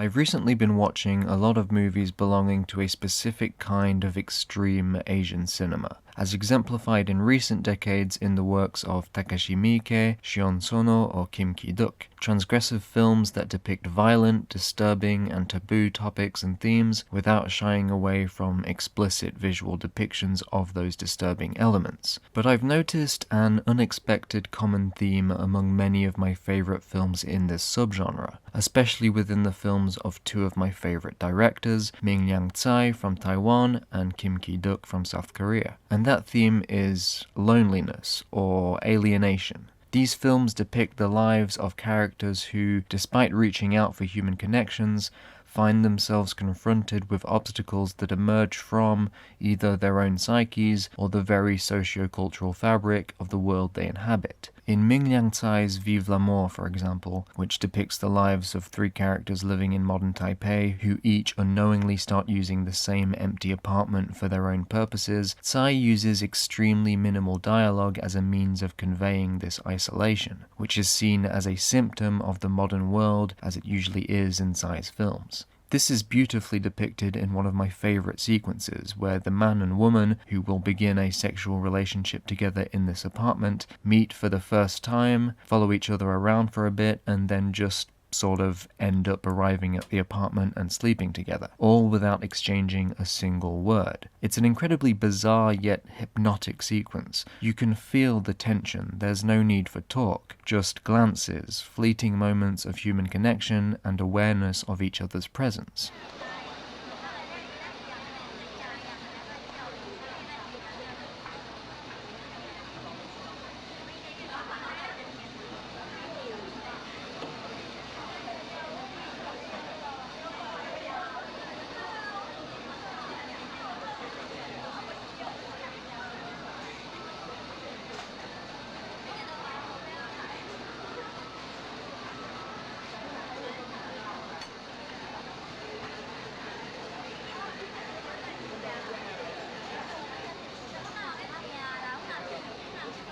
I've recently been watching a lot of movies belonging to a specific kind of extreme Asian cinema, as exemplified in recent decades in the works of Takashi Miike, Shion Sono, or Kim Ki-duk. Transgressive films that depict violent, disturbing, and taboo topics and themes without shying away from explicit visual depictions of those disturbing elements. But I've noticed an unexpected common theme among many of my favorite films in this subgenre, especially within the films of two of my favorite directors, Ming-Liang Tsai from Taiwan and Kim Ki-duk from South Korea. And that theme is loneliness or alienation. These films depict the lives of characters who, despite reaching out for human connections, find themselves confronted with obstacles that emerge from either their own psyches or the very socio-cultural fabric of the world they inhabit. In Ming-Liang Tsai's Vive l'Amour, for example, which depicts the lives of three characters living in modern Taipei who each unknowingly start using the same empty apartment for their own purposes, Tsai uses extremely minimal dialogue as a means of conveying this isolation, which is seen as a symptom of the modern world as it usually is in Tsai's films. This is beautifully depicted in one of my favorite sequences, where the man and woman, who will begin a sexual relationship together in this apartment, meet for the first time, follow each other around for a bit, and then just sort of end up arriving at the apartment and sleeping together, all without exchanging a single word. It's an incredibly bizarre yet hypnotic sequence. You can feel the tension, there's no need for talk, just glances, fleeting moments of human connection and awareness of each other's presence.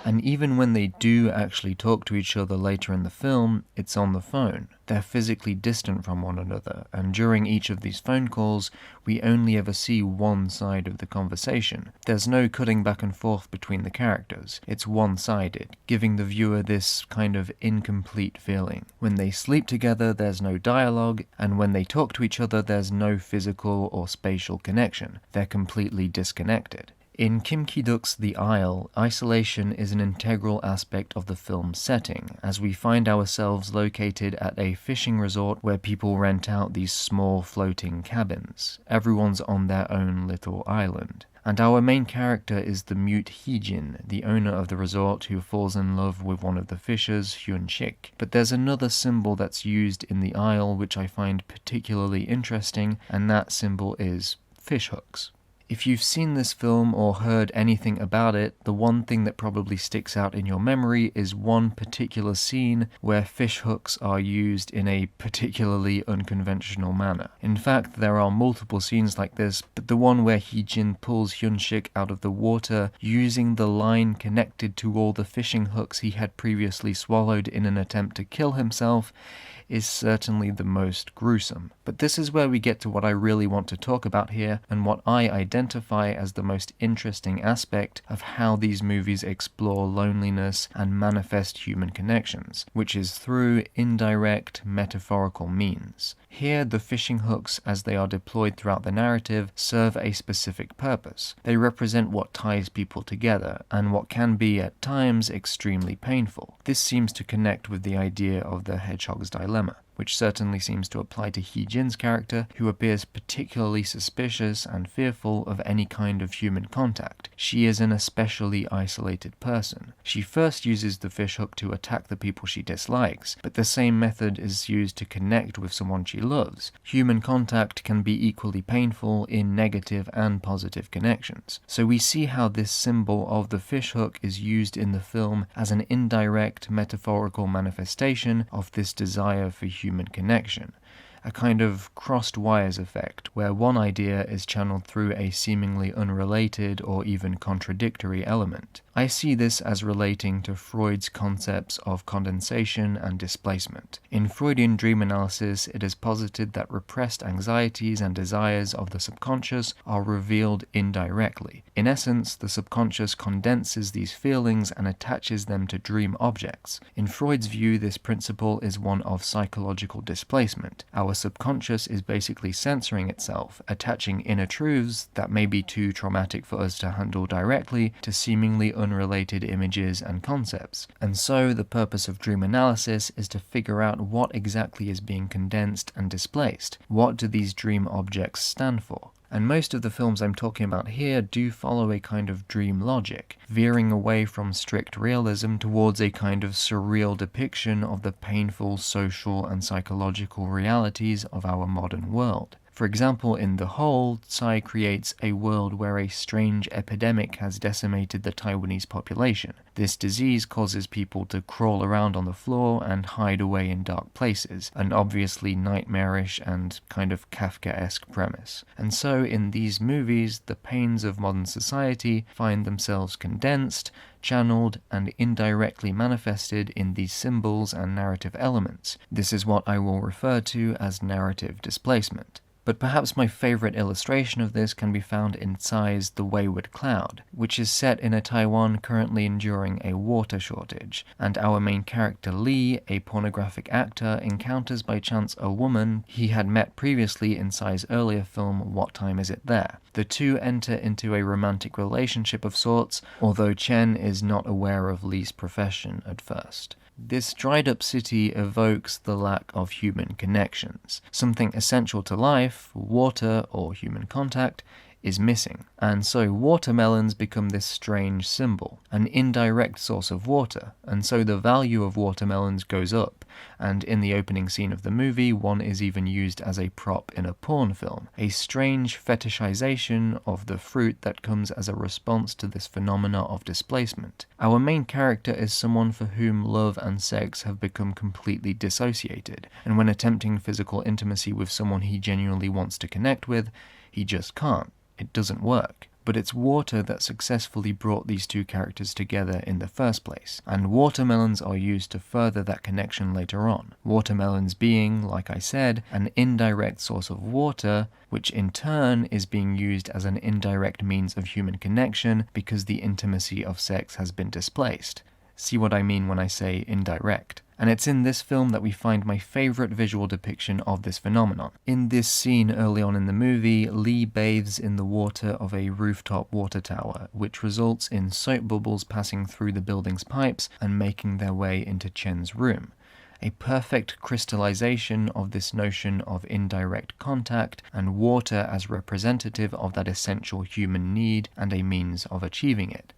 And even when they do actually talk to each other later in the film, it's on the phone. They're physically distant from one another, and during each of these phone calls, we only ever see one side of the conversation. There's no cutting back and forth between the characters. It's one-sided, giving the viewer this kind of incomplete feeling. When they sleep together, there's no dialogue, and when they talk to each other, there's no physical or spatial connection. They're completely disconnected. In Kim Ki-duk's The Isle, isolation is an integral aspect of the film's setting, as we find ourselves located at a fishing resort where people rent out these small floating cabins. Everyone's on their own little island. And our main character is the mute Hee-jin, the owner of the resort, who falls in love with one of the fishers, Hyun-shik. But there's another symbol that's used in The Isle which I find particularly interesting, and that symbol is fishhooks. If you've seen this film or heard anything about it, the one thing that probably sticks out in your memory is one particular scene where fishhooks are used in a particularly unconventional manner. In fact, there are multiple scenes like this, but the one where Hee-jin pulls Hyun-shik out of the water using the line connected to all the fishing hooks he had previously swallowed in an attempt to kill himself is certainly the most gruesome. But this is where we get to what I really want to talk about here, and what I identify as the most interesting aspect of how these movies explore loneliness and manifest human connections, which is through indirect, metaphorical means. Here, the fishing hooks, as they are deployed throughout the narrative, serve a specific purpose. They represent what ties people together, and what can be, at times, extremely painful. This seems to connect with the idea of the hedgehog's dilemma, which certainly seems to apply to Hee-jin's character, who appears particularly suspicious and fearful of any kind of human contact. She is an especially isolated person. She first uses the fishhook to attack the people she dislikes, but the same method is used to connect with someone she loves. Human contact can be equally painful in negative and positive connections. So we see how this symbol of the fishhook is used in the film as an indirect metaphorical manifestation of this desire for human connection, a kind of crossed wires effect, where one idea is channeled through a seemingly unrelated or even contradictory element. I see this as relating to Freud's concepts of condensation and displacement. In Freudian dream analysis, it is posited that repressed anxieties and desires of the subconscious are revealed indirectly. In essence, the subconscious condenses these feelings and attaches them to dream objects. In Freud's view, this principle is one of psychological displacement. Our subconscious is basically censoring itself, attaching inner truths that may be too traumatic for us to handle directly to seemingly unrelated images and concepts. And so the purpose of dream analysis is to figure out what exactly is being condensed and displaced. What do these dream objects stand for? And most of the films I'm talking about here do follow a kind of dream logic, veering away from strict realism towards a kind of surreal depiction of the painful social and psychological realities of our modern world. For example, in The Hole, Tsai creates a world where a strange epidemic has decimated the Taiwanese population. This disease causes people to crawl around on the floor and hide away in dark places, an obviously nightmarish and kind of Kafkaesque premise. And so in these movies, the pains of modern society find themselves condensed, channeled, and indirectly manifested in these symbols and narrative elements. This is what I will refer to as narrative displacement. But perhaps my favorite illustration of this can be found in Tsai's The Wayward Cloud, which is set in a Taiwan currently enduring a water shortage, and our main character Lee, a pornographic actor, encounters by chance a woman he had met previously in Tsai's earlier film What Time Is It There? The two enter into a romantic relationship of sorts, although Chen is not aware of Lee's profession at first. This dried-up city evokes the lack of human connections. Something essential to life, water or human contact, is missing. And so watermelons become this strange symbol, an indirect source of water, and so the value of watermelons goes up, and in the opening scene of the movie, one is even used as a prop in a porn film, a strange fetishization of the fruit that comes as a response to this phenomena of displacement. Our main character is someone for whom love and sex have become completely dissociated, and when attempting physical intimacy with someone he genuinely wants to connect with, he just can't. It doesn't work. But it's water that successfully brought these two characters together in the first place, and watermelons are used to further that connection later on. Watermelons being, like I said, an indirect source of water, which in turn is being used as an indirect means of human connection because the intimacy of sex has been displaced. See what I mean when I say indirect. And it's in this film that we find my favorite visual depiction of this phenomenon. In this scene early on in the movie, Lee bathes in the water of a rooftop water tower, which results in soap bubbles passing through the building's pipes and making their way into Chen's room. A perfect crystallization of this notion of indirect contact and water as representative of that essential human need and a means of achieving it.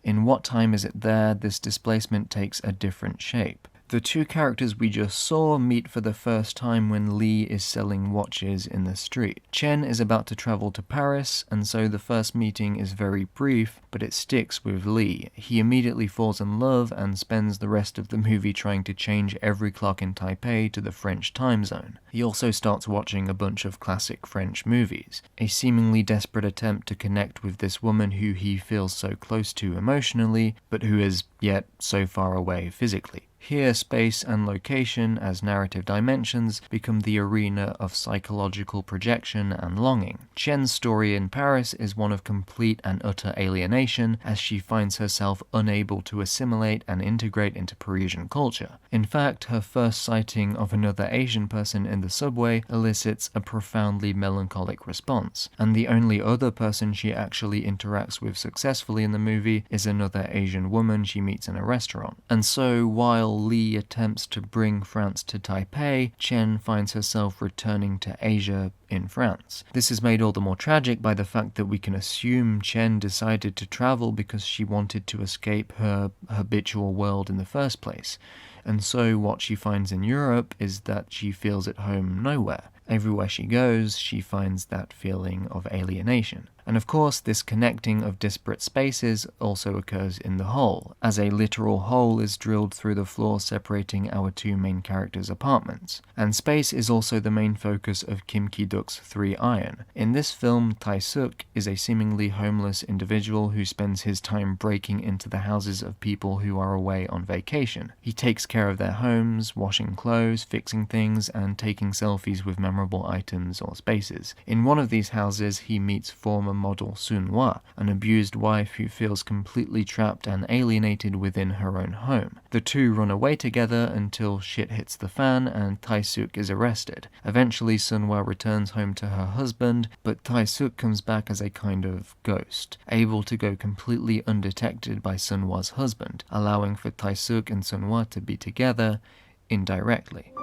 In What Time Is It There, this displacement takes a different shape. The two characters we just saw meet for the first time when Lee is selling watches in the street. Chen is about to travel to Paris, and so the first meeting is very brief, but it sticks with Lee. He immediately falls in love and spends the rest of the movie trying to change every clock in Taipei to the French time zone. He also starts watching a bunch of classic French movies, a seemingly desperate attempt to connect with this woman who he feels so close to emotionally, but who is yet so far away physically. Here, space and location as narrative dimensions become the arena of psychological projection and longing. Chen's story in Paris is one of complete and utter alienation as she finds herself unable to assimilate and integrate into Parisian culture. In fact, her first sighting of another Asian person in the subway elicits a profoundly melancholic response, and the only other person she actually interacts with successfully in the movie is another Asian woman she meets in a restaurant. And so, while Lee attempts to bring France to Taipei, Chen finds herself returning to Asia in France. This is made all the more tragic by the fact that we can assume Chen decided to travel because she wanted to escape her habitual world in the first place. And so what she finds in Europe is that she feels at home nowhere. Everywhere she goes, she finds that feeling of alienation. And of course, this connecting of disparate spaces also occurs in the hole, as a literal hole is drilled through the floor separating our two main characters' apartments. And space is also the main focus of Kim Ki-duk's 3 Iron. In this film, Tae-suk is a seemingly homeless individual who spends his time breaking into the houses of people who are away on vacation. He takes care of their homes, washing clothes, fixing things, and taking selfies with memorable items or spaces. In one of these houses, he meets former model Sun-hwa, an abused wife who feels completely trapped and alienated within her own home. The two run away together until shit hits the fan and Tae-suk is arrested. Eventually, Sun-hwa returns home to her husband, but Tae-suk comes back as a kind of ghost, able to go completely undetected by Sun-hwa's husband, allowing for Tae-suk and Sun-hwa to be together indirectly.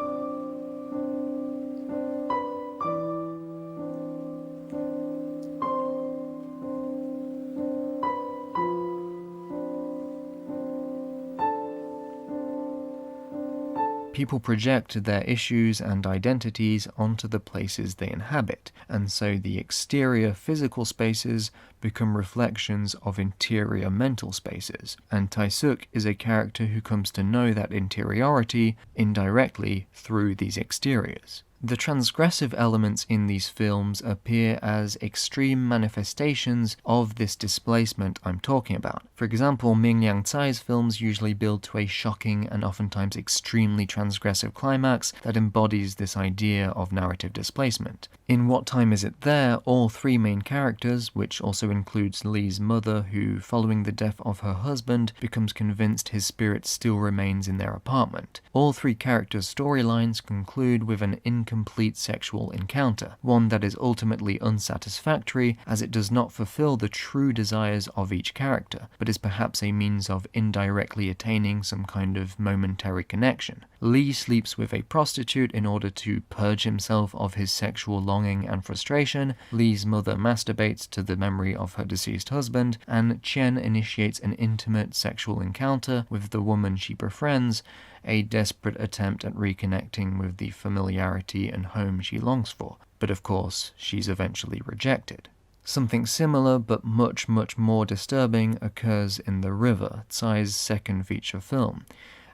People project their issues and identities onto the places they inhabit, and so the exterior physical spaces become reflections of interior mental spaces, and Tae-suk is a character who comes to know that interiority indirectly through these exteriors. The transgressive elements in these films appear as extreme manifestations of this displacement I'm talking about. For example, Ming Yang Tsai's films usually build to a shocking and oftentimes extremely transgressive climax that embodies this idea of narrative displacement. In What Time Is It There, all 3 main characters, which also includes Lee's mother, who, following the death of her husband, becomes convinced his spirit still remains in their apartment. All 3 characters' storylines conclude with an incomplete sexual encounter, one that is ultimately unsatisfactory as it does not fulfill the true desires of each character, but is perhaps a means of indirectly attaining some kind of momentary connection. Lee sleeps with a prostitute in order to purge himself of his sexual longing and frustration, Lee's mother masturbates to the memory of her deceased husband, and Chen initiates an intimate sexual encounter with the woman she befriends, a desperate attempt at reconnecting with the familiarity and home she longs for. But of course, she's eventually rejected. Something similar, but much more disturbing, occurs in The River, Tsai's second feature film.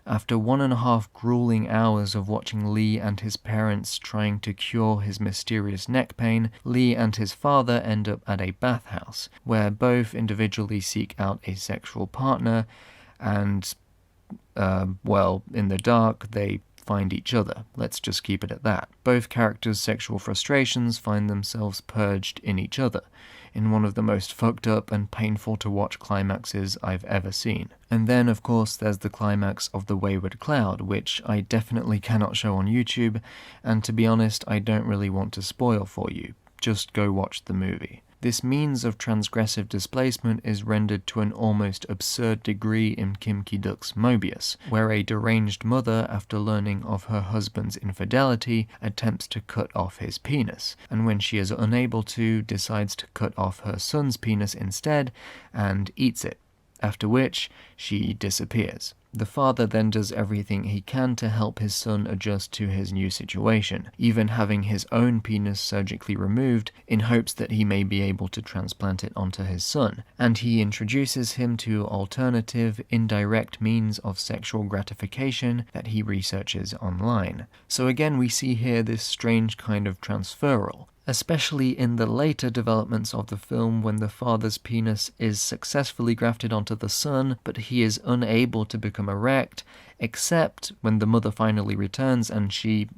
After 1.5 grueling hours of watching Lee and his parents trying to cure his mysterious neck pain, Lee and his father end up at a bathhouse, where both individually seek out a sexual partner, and, in the dark, they find each other. Let's just keep it at that. Both characters' sexual frustrations find themselves purged in each other, in one of the most fucked up and painful to watch climaxes I've ever seen. And then, of course, there's the climax of The Wayward Cloud, which I definitely cannot show on YouTube, and to be honest, I don't really want to spoil for you. Just go watch the movie. This means of transgressive displacement is rendered to an almost absurd degree in Kim Ki-duk's Mobius, where a deranged mother, after learning of her husband's infidelity, attempts to cut off his penis, and when she is unable to, decides to cut off her son's penis instead and eats it, after which she disappears. The father then does everything he can to help his son adjust to his new situation, even having his own penis surgically removed in hopes that he may be able to transplant it onto his son, and he introduces him to alternative, indirect means of sexual gratification that he researches online. So again, we see here this strange kind of transferal, especially in the later developments of the film when the father's penis is successfully grafted onto the son, but he is unable to become erect, except when the mother finally returns and she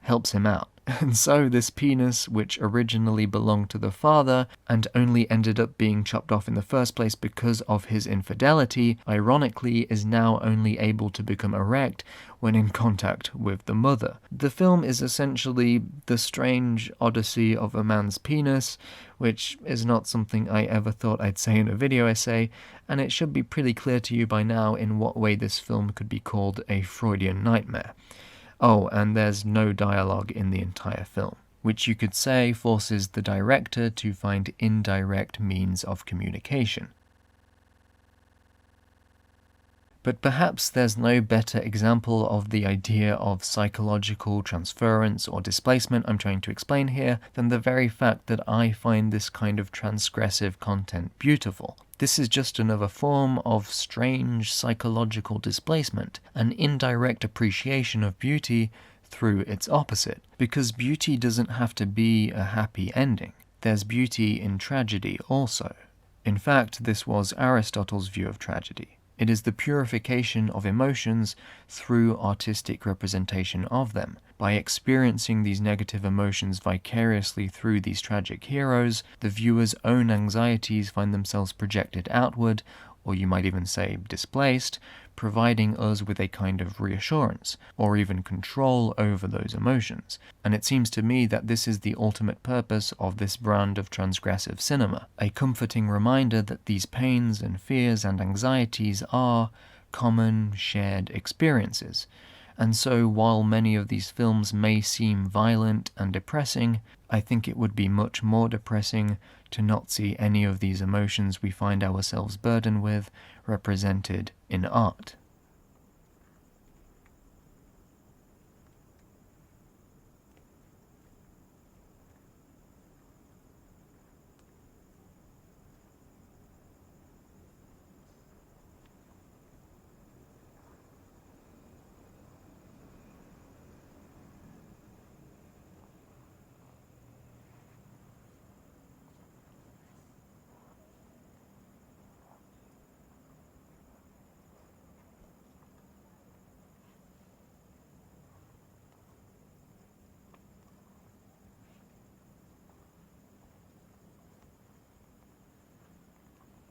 helps him out. And so this penis, which originally belonged to the father and only ended up being chopped off in the first place because of his infidelity, ironically is now only able to become erect when in contact with the mother. The film is essentially the strange odyssey of a man's penis, which is not something I ever thought I'd say in a video essay, and it should be pretty clear to you by now in what way this film could be called a Freudian nightmare. Oh, and there's no dialogue in the entire film. which you could say forces the director to find indirect means of communication. But perhaps there's no better example of the idea of psychological transference or displacement I'm trying to explain here than the very fact that I find this kind of transgressive content beautiful. This is just another form of strange psychological displacement, an indirect appreciation of beauty through its opposite, because beauty doesn't have to be a happy ending. There's beauty in tragedy also. In fact, this was Aristotle's view of tragedy. It is the purification of emotions through artistic representation of them. By experiencing these negative emotions vicariously through these tragic heroes, the viewer's own anxieties find themselves projected outward, or you might even say displaced, providing us with a kind of reassurance, or even control over those emotions. And it seems to me that this is the ultimate purpose of this brand of transgressive cinema, a comforting reminder that these pains and fears and anxieties are common, shared experiences. And so, while many of these films may seem violent and depressing, I think it would be much more depressing to not see any of these emotions we find ourselves burdened with represented in art.